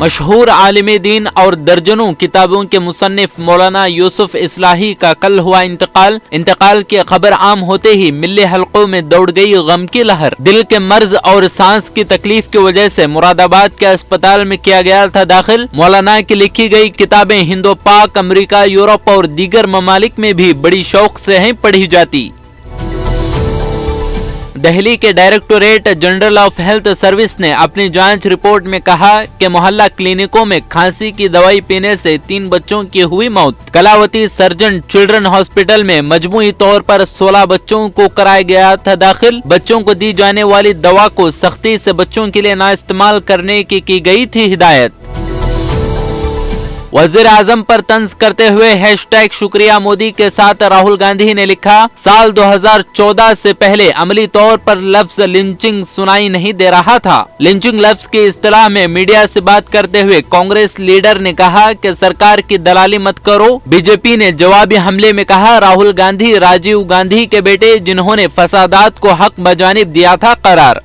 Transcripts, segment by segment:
मशहूर आलिम दीन और दर्जनों किताबों के मुसन्निफ मौलाना यूसुफ इस्लाही का कल हुआ इंतकाल की खबर आम होते ही मिल्ली हलकों में दौड़ गई गम की लहर। दिल के मर्ज और सांस की तकलीफ की वजह से मुरादाबाद के अस्पताल में किया गया था दाखिल। मौलाना की लिखी गई किताबें हिंदो पाक, अमेरिका, यूरोप और दीगर ममालिक में भी बड़ी शौक से हैं पढ़ी जाती। दिल्ली के directorate general of health service ने अपनी जांच रिपोर्ट में कहा कि मोहल्ला क्लिनिकों में खांसी की दवाई पीने से 3 बच्चों की हुई मौत। कलावती सर्जन चिल्ड्रन हॉस्पिटल में मजमूई तौर पर 16 बच्चों को कराया गया था दाखिल। बच्चों को दी जाने वाली दवा को सख्ती से बच्चों के लिए ना इस्तेमाल करने की गई थी हिदायत। वजीर आजम पर तंज करते हुए हैशटैग शुक्रिया मोदी के साथ राहुल गांधी ने लिखा, साल 2014 से पहले अमली तौर पर लफ्ज लिंचिंग सुनाई नहीं दे रहा था। लिंचिंग लफ्ज की इस्तिलाह में मीडिया से बात करते हुए कांग्रेस लीडर ने कहा कि सरकार की दलाली मत करो। बीजेपी ने जवाबी हमले में कहा, राहुल गांधी राजीव गांधी के बेटे जिन्होंने फसादात को हक बजानिब दिया था करार।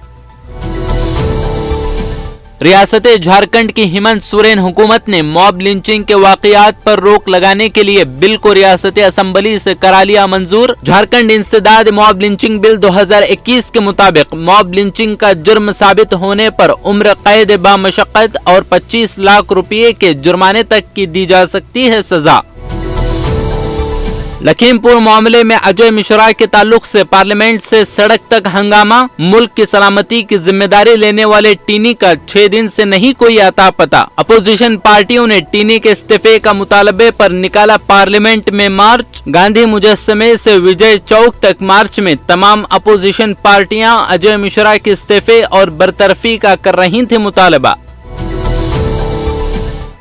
रियासत झारखंड की हेमंत सोरेन हुकूमत ने मॉब लिंचिंग के वाकयात पर रोक लगाने के लिए बिल को रियासती असेंबली से करा लिया मंजूर। झारखंड इंसदाद मॉब लिंचिंग बिल 2021 के मुताबिक मॉब लिंचिंग का जुर्म साबित होने पर उम्र कैद बामशक्कत और 25 लाख रुपए के जुर्माने तक की दी जा सकती है सजा। लखीमपुर मामले में अजय मिश्रा के ताल्लुक से पार्लियामेंट से सड़क तक हंगामा। मुल्क की सलामती की जिम्मेदारी लेने वाले टीनी का 6 दिन से नहीं कोई आता पता। अपोजिशन पार्टियों ने टीनी के इस्तीफे का मुतालबे पर निकाला पार्लियामेंट में मार्च। गांधी मुजस्समे से विजय चौक तक मार्च में तमाम अपोजिशन पार्टियां अजय मिश्रा के इस्तीफे और बरतरफी का कर रही थी मुतालबा।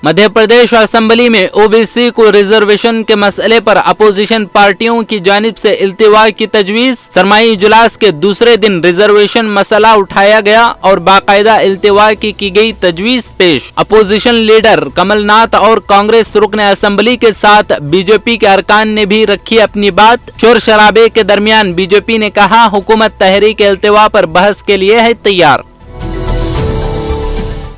मध्य प्रदेश असेंबली में ओबीसी को रिजर्वेशन के मसले पर अपोजिशन पार्टियों की जानिब से इल्तिवा की तजवीज। सरमाई इजलास के दूसरे दिन रिजर्वेशन मसला उठाया गया और बाकायदा इल्तिवा की गई तजवीज पेश। अपोजिशन लीडर कमलनाथ और कांग्रेस रुकन असेंबली के साथ बीजेपी के अरकान ने भी रखी अपनी बात। शोर शराबे के दरमियान बीजेपी ने कहा, हुकूमत तहरीक इल्तिवा पर बहस के लिए है तैयार।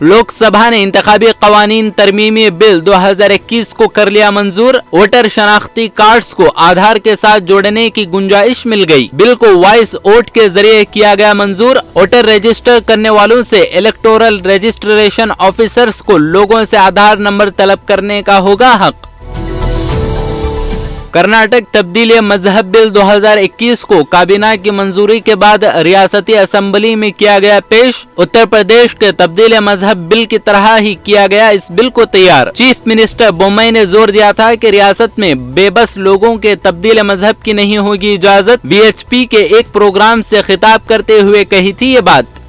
लोकसभा ने इंतखाबी कवानीन तरमीमी बिल 2021 को कर लिया मंजूर। वोटर शनाख्ती कार्ड्स को आधार के साथ जोड़ने की गुंजाइश मिल गई। बिल को वॉइस वोट के जरिए किया गया मंजूर। वोटर रजिस्टर करने वालों से इलेक्टोरल रजिस्ट्रेशन ऑफिसर्स को लोगों से आधार नंबर तलब करने का होगा हक। कर्नाटक तब्दीली मजहब बिल 2021 को काबीना की मंजूरी के बाद रियासती असेंबली में किया गया पेश। उत्तर प्रदेश के तब्दीली मजहब बिल की तरह ही किया गया इस बिल को तैयार। चीफ मिनिस्टर बोम्मई ने जोर दिया था कि रियासत में बेबस लोगों के तब्दीली मजहब की नहीं होगी इजाजत। वीएचपी के एक प्रोग्राम से खिताब करते हुए कही थी ये बात।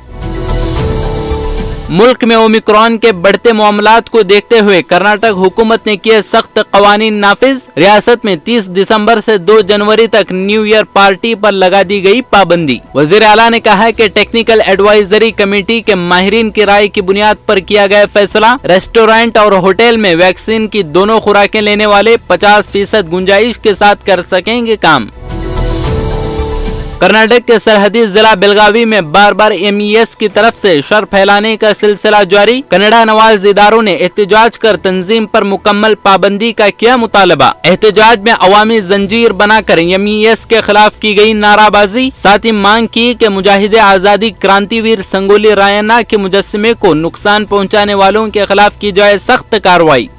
मुल्क में ओमिक्रॉन के बढ़ते मामलात को देखते हुए कर्नाटक हुकूमत ने किए सख्त कवानीन नाफिज। रियासत में 30 दिसंबर से 2 जनवरी तक न्यू ईयर पार्टी पर लगा दी गई पाबंदी। वजीर आला ने कहा कि टेक्निकल एडवाइजरी कमेटी के माहिरीन की राय की बुनियाद पर किया गया फैसला। रेस्टोरेंट और होटल में वैक्सीन की दोनों खुराकें लेने वाले 50% गुंजाइश के साथ कर सकेंगे काम। कर्नाटक के सरहदी जिला बेलगावी में बार बार एमईएस की तरफ से शर फैलाने का सिलसिला जारी। कन्नड़ा नवाज इदारों ने एहतजाज कर तंजीम पर मुकम्मल पाबंदी का किया मुतालबा। एहतजाज में अवामी जंजीर बनाकर एमईएस के खिलाफ की गई नाराबाजी। साथ ही मांग की कि मुजाहिदे आजादी क्रांतिवीर संगोली रायन्ना के मुजस्समे को नुकसान पहुँचाने वालों के खिलाफ की जाए सख्त कार्रवाई।